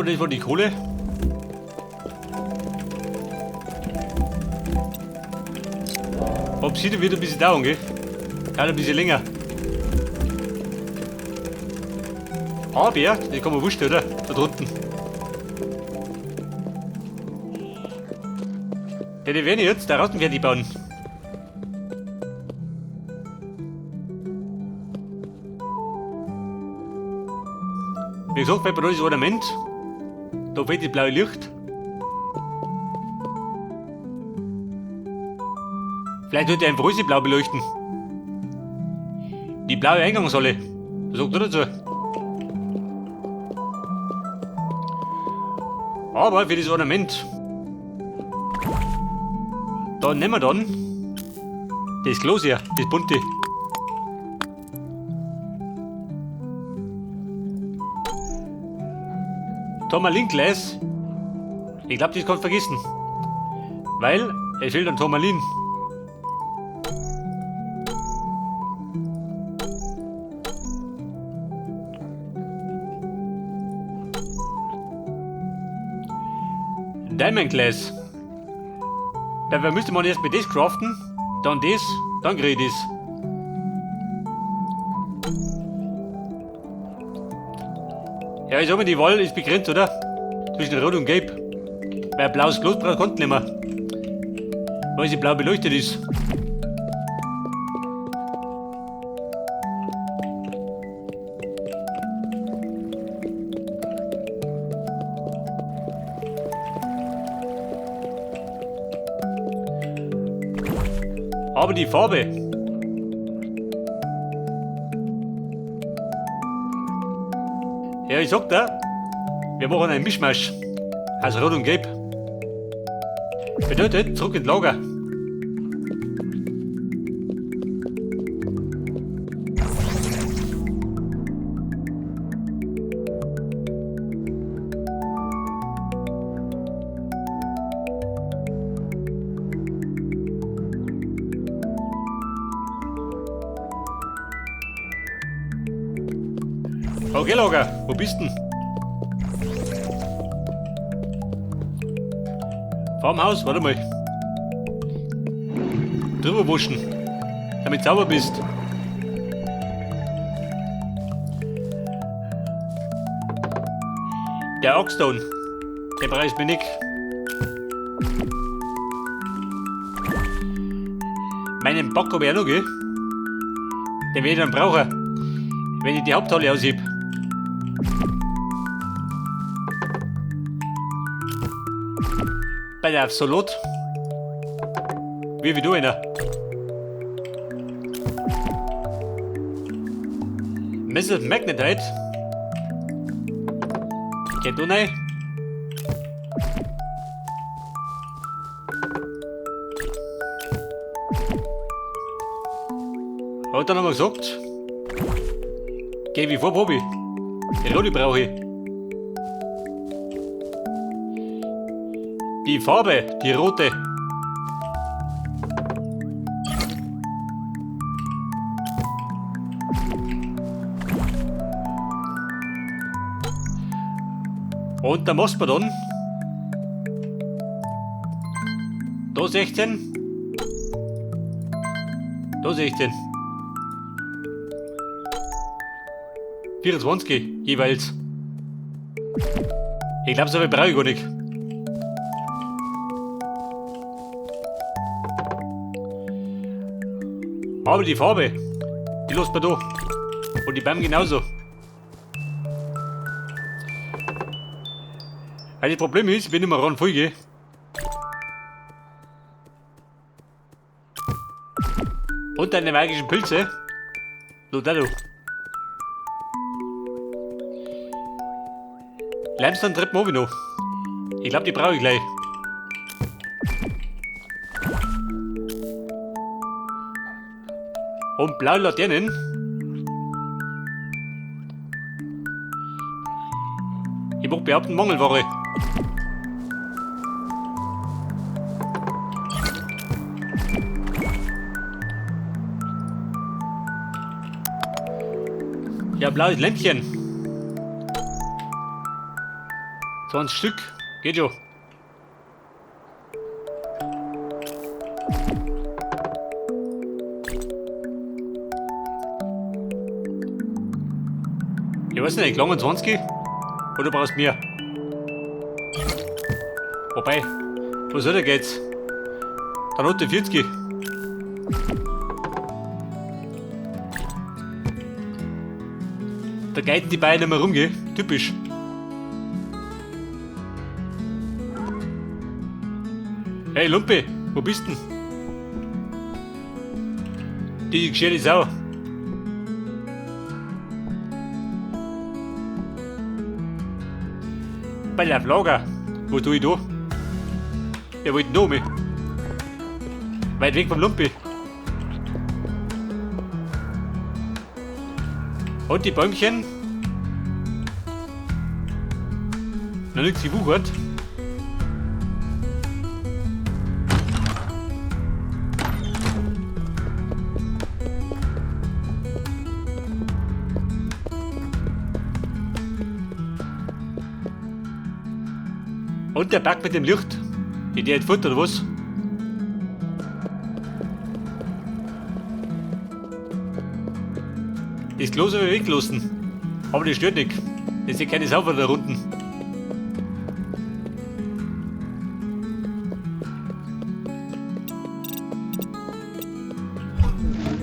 du das von die Kohle? Ob sie wieder ein bisschen dauern, gell? Kann ein bisschen länger. Aber ja, die kann man wussten, oder? Da drunten. Ja, die werden jetzt da draußen fertig bauen. Wie gesagt, wenn man da das Ornament, da fehlt das blaue Licht. Vielleicht sollte er einfach alles blau beleuchten. Die blaue Eingangshalle. Was sagt er dazu? Aber für das Ornament, da nehmen wir dann das Glas hier, das bunte. Turmalin-Glas. Ich glaube, das kannst du vergessen. Weil es fehlt an Turmalin. Diamond Glass. Dafür müsste man erst mit das craften, dann das, dann kriege ich das. Ja, ich sag mal, die Wahl ist begrenzt, oder? Zwischen Rot und Gelb. Weil blaues Glas braucht konnte nicht mehr. Weil sie blau beleuchtet ist. Aber die Farbe. Ja, ich sag da, wir machen einen Mischmasch aus Rot und Gelb. Bedeutet, zurück ins Lager. Okay, Lager, wo bist du denn? Vorm Haus, warte mal. Drüber waschen, damit du sauber bist. Der Oxstone, den brauche ich mir nicht. Meinen Bock habe ich auch noch, gell? Den werde ich dann brauchen, wenn ich die Haupthalle aushebe. Bei der Absolut. Wie du einer. Mrs. Magnetite. Geht du rein? Hat er nochmal gesagt? Geh wie vor, Bobby. Die rote brauche ich. Die Farbe, die rote. Und da muss man dann da 16, da 16, 24 jeweils. Ich glaube, so viel brauche ich gar nicht. Aber die Farbe, die lässt man da. Und die Bäume genauso. Also das Problem ist, wenn ich mal ranfolge, und deine magischen Pilze, so da du. Limestone tritt mir noch. Ich glaube, die brauche ich gleich. Und blaue Laternen. Ich mag behaupten, Mangelware. Ja, blaues Lämpchen. 20 Stück. Geht schon. Ich weiß nicht, lange 20 oder brauchst du mehr? Wobei, was soll der geht's? Dann hat der 40. Da geiten die beiden immer rum, gell? Typisch. Hey Lumpe, wo bist denn? Die gescherte Sau. Bei der Lager. Wo tue ich da? Wer wollte denn da mit? Weit weg vom Lumpi. Und die Bäumchen? Noch nichts gewuchert. Und der Berg mit dem Licht. Die hat Futter oder was? Das Klo soll ich weglassen. Aber das stört nicht. Das ist keine Sau von da unten.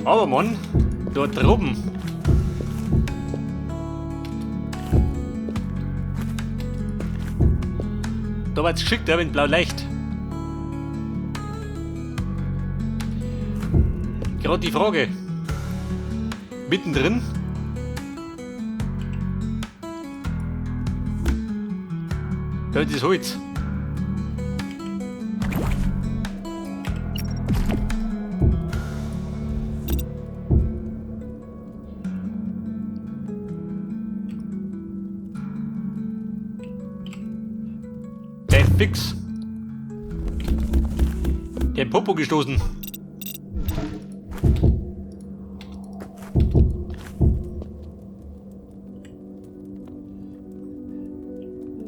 Aber Mann, dort droben. Da wird's geschickt, wenn blau leicht. Gerade die Frage. Mittendrin. Da ist das Holz. Der Fix. Der Popo gestoßen.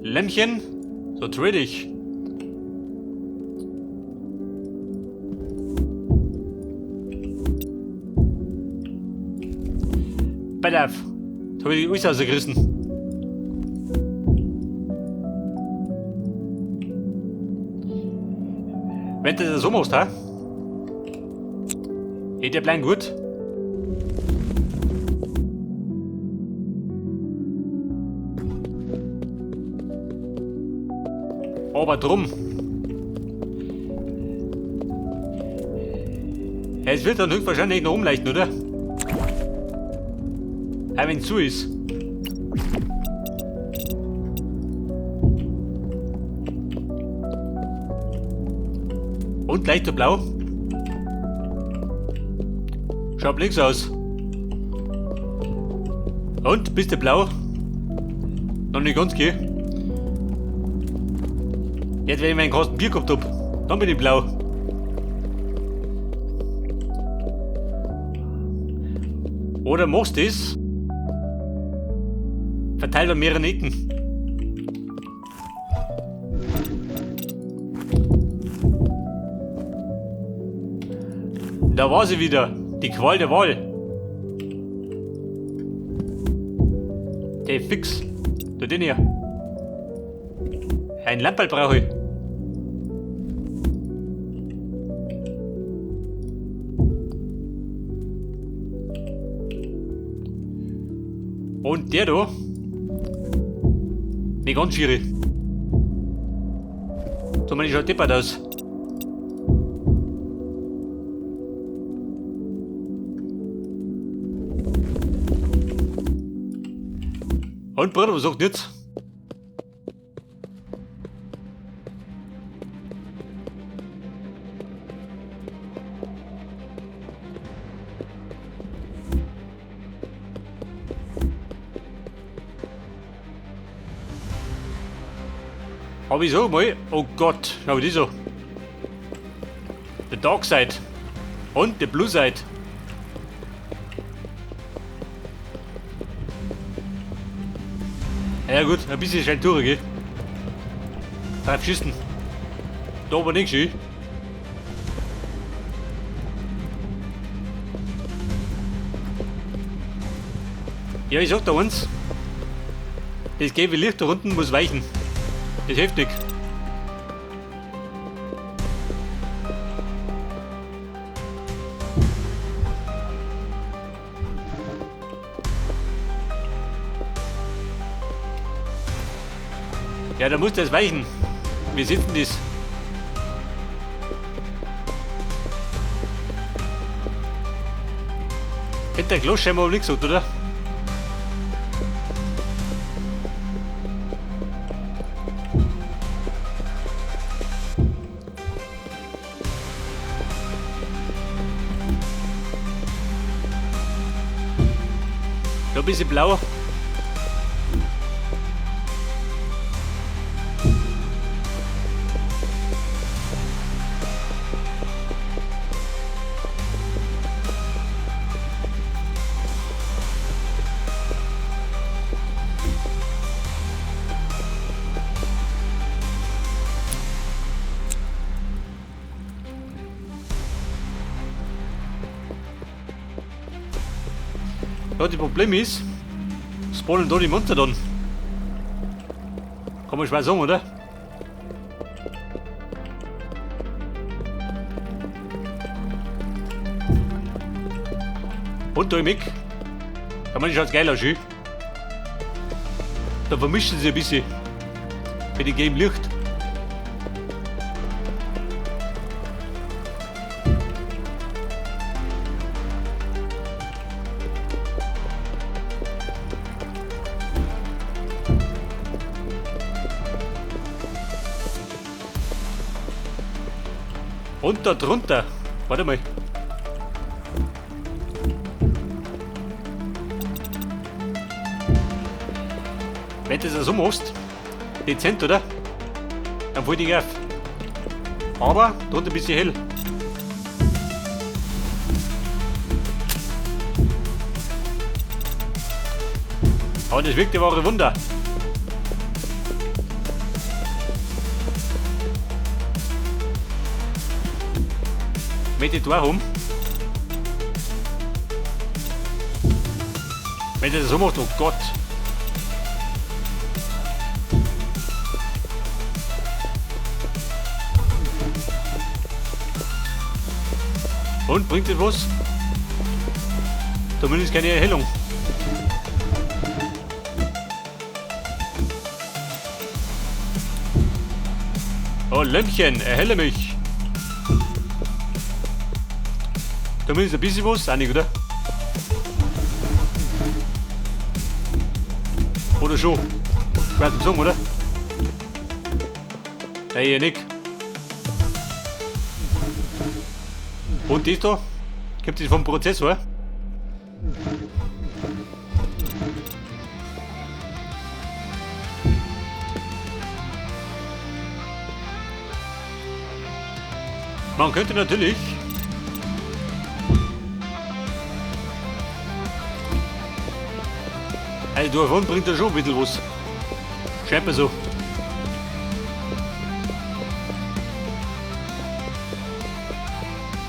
Lämmchen, so trade ich. Bedarf. Jetzt habe ich die alles rausgerissen. Wenn du das so machst, ha? Geht der Plan gut? Aber drum. Es wird dann höchstwahrscheinlich noch umleichten, oder? Ja, wenn es zu ist. Und leichter blau. Schaut links aus. Und, bist du blau? Noch nicht ganz, gell? Jetzt, wenn ich meinen Kasten Bier gehabt hab, dann bin ich blau. Oder machst du das? Verteilt an mehreren Ecken. Da war sie wieder. Die Qual der Wahl. Der Fix. Da den hier. Ein Lamperl brauche ich. Und der da. Nicht ganz schwierig. So, man schaut deppert aus. Und Bruder, was sagt jetzt? Aber wieso mal? Oh Gott, schau die so. The Dark Side. Und the Blue Side. Ja gut, ein bisschen scheint durch, gell? Drauf schießen. Da aber nicht schön. Ja, ich sag da uns. Das gelbe Licht da unten muss weichen. Das hilft nicht. Ja, da muss das weichen. Wie sieht denn das? Hätte der Glossscheimer aber nichts gesagt, oder? Da ein bisschen blau. Ja, das Problem ist, spawnen da die Monster dann. Kann man schwer sagen, oder? Und da im Eck kann man schaut geil aus, schön. Da vermischen sie ein bisschen mit dem gelben Licht. Und da drunter, warte mal. Wenn du das so machst, dezent, oder? Dann fällt ich auf. Aber drunter ein bisschen hell. Aber das wirkt ja wahre Wunder. Wenn die Tor haben. Wenn der das so macht, oh Gott. Und bringt das was? Zumindest keine Erhellung. Oh Lämpchen, erhelle mich. Zumindest ein bisschen was, auch nicht, oder? Oder schon? Ich weiß nicht sagen, oder? Nein, hier nicht. Und das da? Kommt das vom Prozessor? Man könnte natürlich also davon bringt er schon ein bisschen was. Scheint mir so.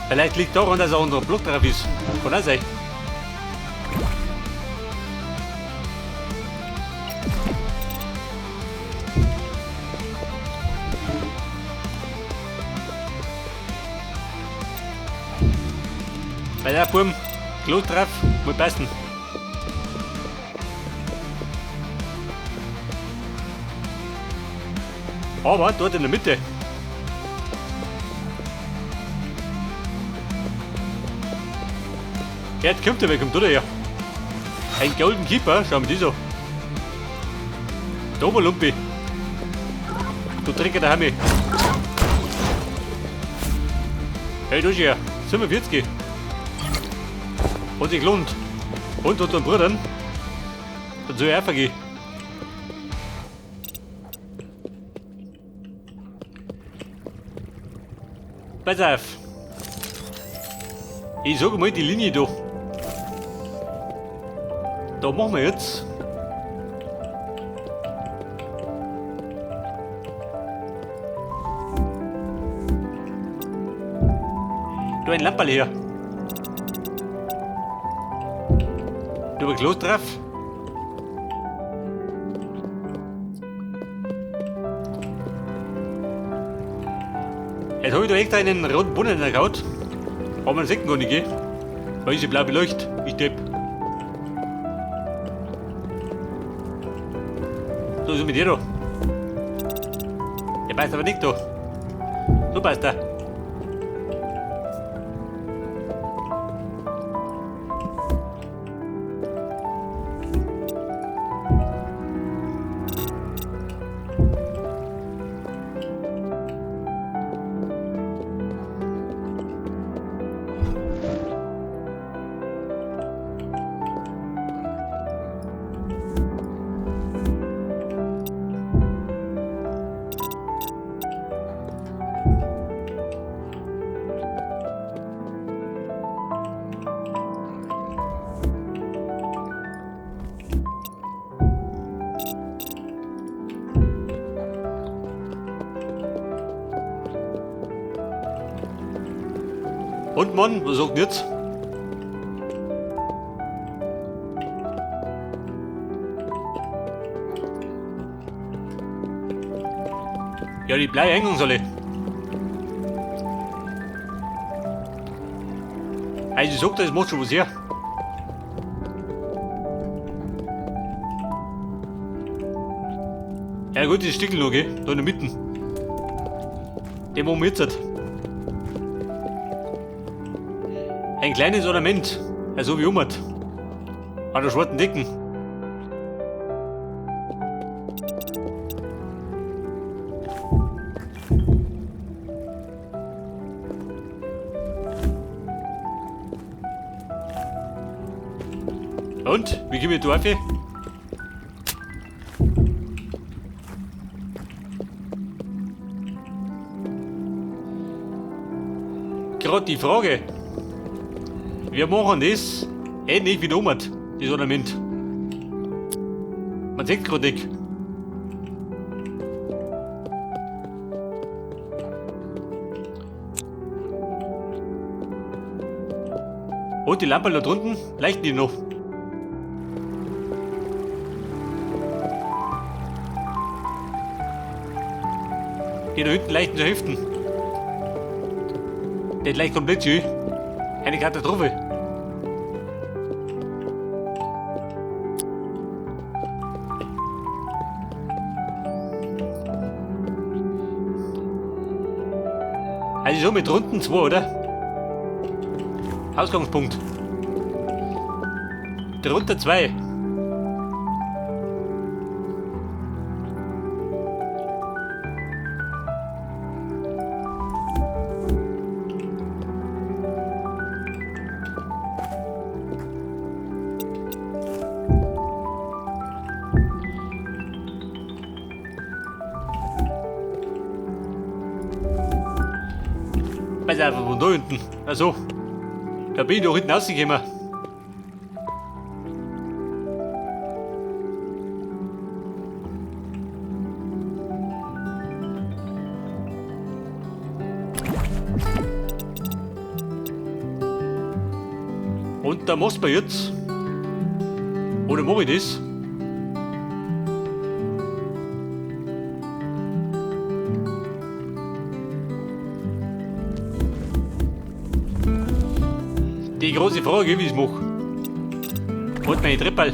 Vielleicht liegt daran, dass ein anderer Block drauf ist. Kann auch sein. Bei der Burm, Klos drauf, muss passen. Aber dort in der Mitte. Jetzt kommt er weg, kommt her. Ein Golden Keeper, schau mal die so. Da oben Lumpi. Du Trinker daheim. Hey, du hier, 47. Und sich lohnt. Und unter den Brüdern. Dann soll ich einfach gehen. Pass auf. Ich sage mal die Linie da. Da machen wir jetzt. Du ein Lamperl hier. Du bist los drauf. Jetzt habe ich da extra einen roten Brunnen erkaut. Aber man sieht ihn gar nicht, gell? Weil ich blau beleuchtet. Ich depp. So ist es mit dir da. Der passt aber nicht da. So passt er. Und Mann, was sagt denn jetzt? Ja, die blaue Eingangshalle. Also sagt er, es macht schon was her. Ja gut, das Stickel noch, gell? Da in der Mitte. Den machen wir jetzt. Ein kleines Ornament, also wie Ummert. An der schwarzen Decken. Und? Wie gehen wir da rauf? Gerade die Frage. Wir machen das ähnlich wie der Ummert, das Ornament. Man sieht gerade nicht. Und die Lampe da drunten leuchten die noch. Die da hinten leuchten zu Hälften. Das leicht komplett schön. Eine Katastrophe. Also so mit Runden 2, oder? Ausgangspunkt. Drunter 2. Pass auf, von da unten. Also, da bin ich doch hinten rausgekommen. Und da machst du jetzt. Oder mach ich das? Die große Frage, wie ich es mache. Und meine Treppal.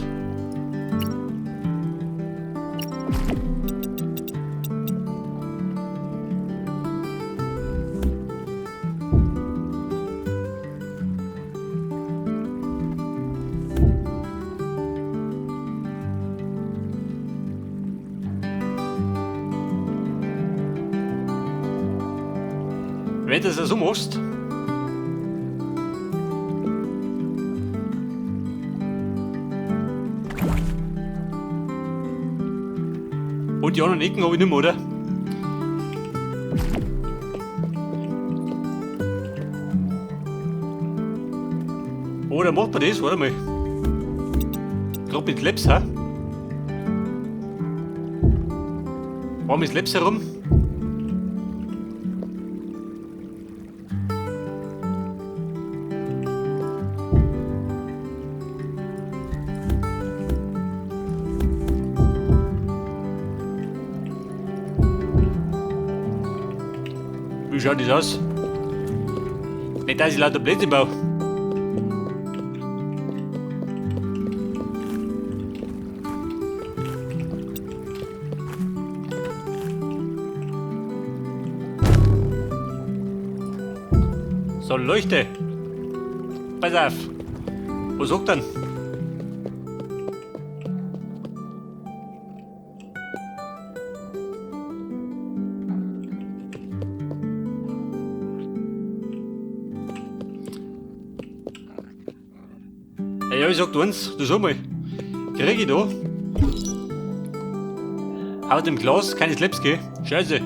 Wenn du das so machst, und die anderen Ecken habe ich nicht mehr, oder? Oder macht man das? Warte mal. Gerade mit Labs, ha? Warum ist Labs herum? schaut das aus? Nicht, dass ich lauter Blödsinn baue. So, Leuchte. Pass auf. Wo sagt dann? Ja, ich sag uns, du schau mal. Krieg ich da aus dem Glas keine Slepski? Scheiße.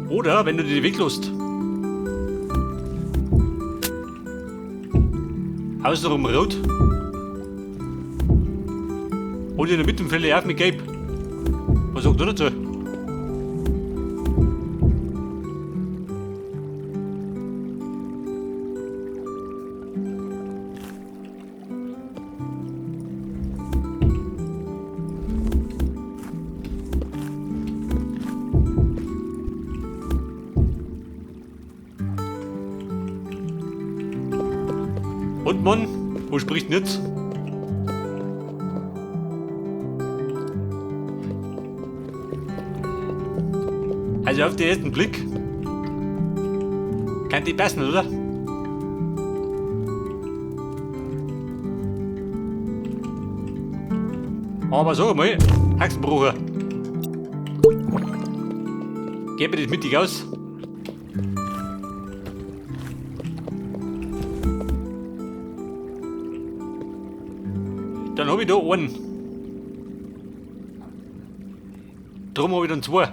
Oder wenn du dir weglässt. Außenrum rot. Und in der Mitte fällt auf mit Gelb. Was sagt du dazu? Und Mann, wo spricht denn jetzt? Also auf den ersten Blick kann die passen, oder? Aber so mal, Haxenbrucher. Gebe das mittig aus. Dann habe ich da einen. Drum habe ich dann zwei.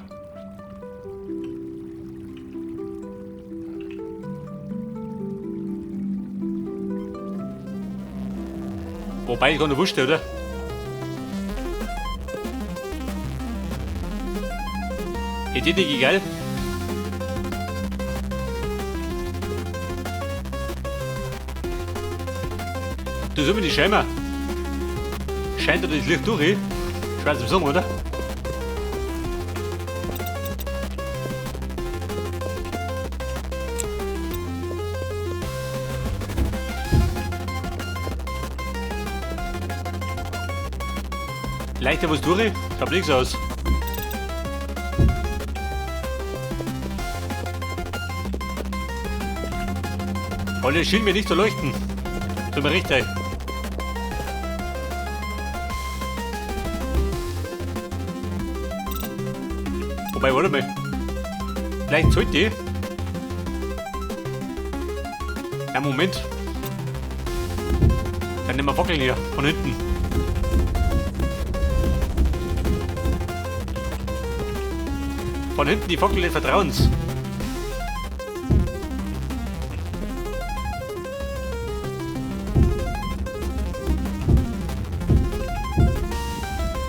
Wobei, ich kann nicht wussten, oder? Hätte ich egal. Du sollst mir die Scheimer. Scheint dir das Licht durch, eh? Schwarz im Sommer, oder? Leichter was durch, schaut nichts aus. Alle schien mir nicht zu leuchten. Tut mir recht, ey. Wobei, warte mal. Vielleicht sollte ich. Ja, Moment. Dann nehmen wir Fackeln hier, von hinten. Von hinten die Fackel des Vertrauens.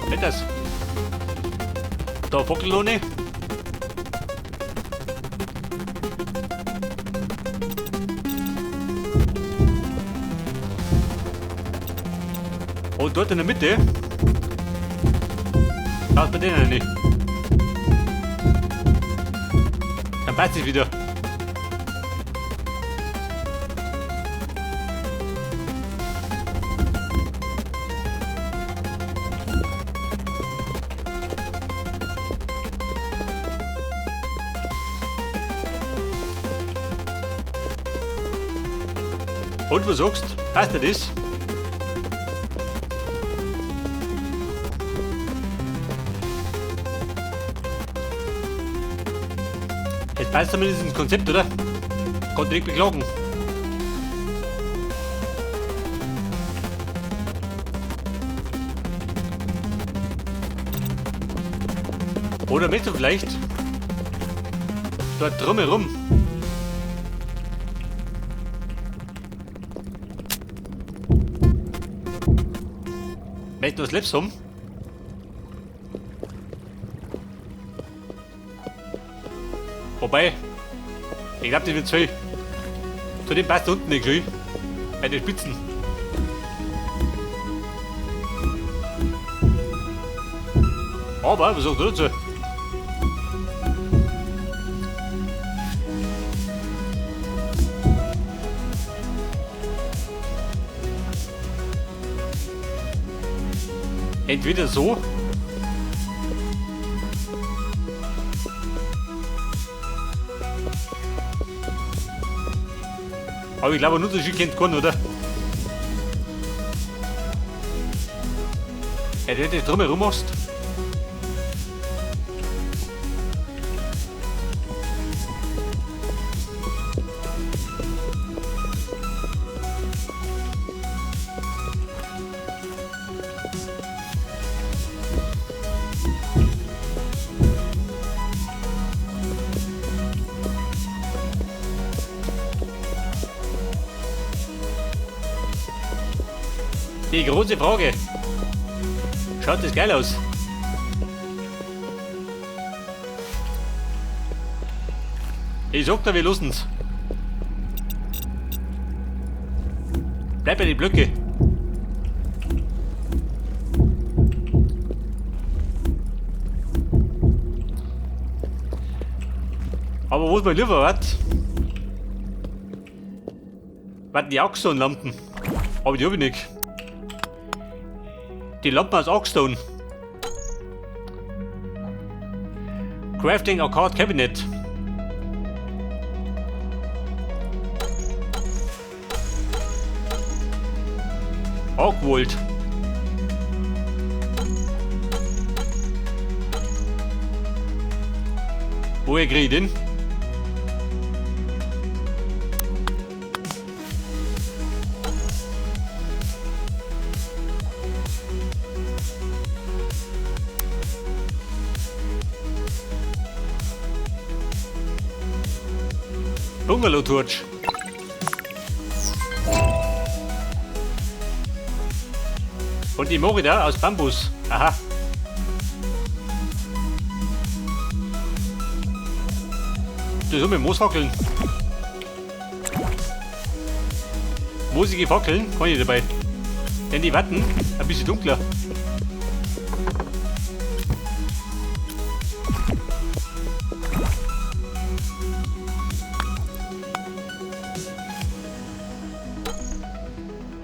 Nicht das. Da Fackel noch nicht. Und dort in der Mitte. Schaut bei denen nicht. Dann passt es wieder. Und was sagst? Passt dir das? Jetzt passt zumindest ins Konzept, oder? Konnte nicht beklagen. Oder möchtest du vielleicht dort drumherum möchtest du was Lips haben? Wobei, ich glaube, das wird zu. Zu dem passt unten nicht schön. Bei den Spitzen. Aber, was sagst du dazu? Entweder so. Aber ich glaube, nur so schön kennt keinen, oder? Ja, wenn du das drumherum machst. Die große Frage. Schaut das geil aus? Ich sag dir, wir lossen's. Bleib bei den Blöcke. Aber was mir lieber hat, warten die Oxstone-Lampen. Aber die hab ich nicht. Die Lampen aus Oxstone. Crafting Arcade Cabinet. Arcwold. Woher krieg ich den? Bungalow-Torch. Und die Morida aus Bambus. Aha. Das soll mit Moos fackeln. Moosige Fackeln kann ich dabei. Denn die Watten ein bisschen dunkler.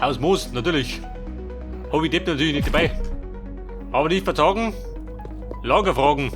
Aus Moos, natürlich. Habe ich den natürlich nicht dabei. Aber nicht verzagen. Lagerfragen.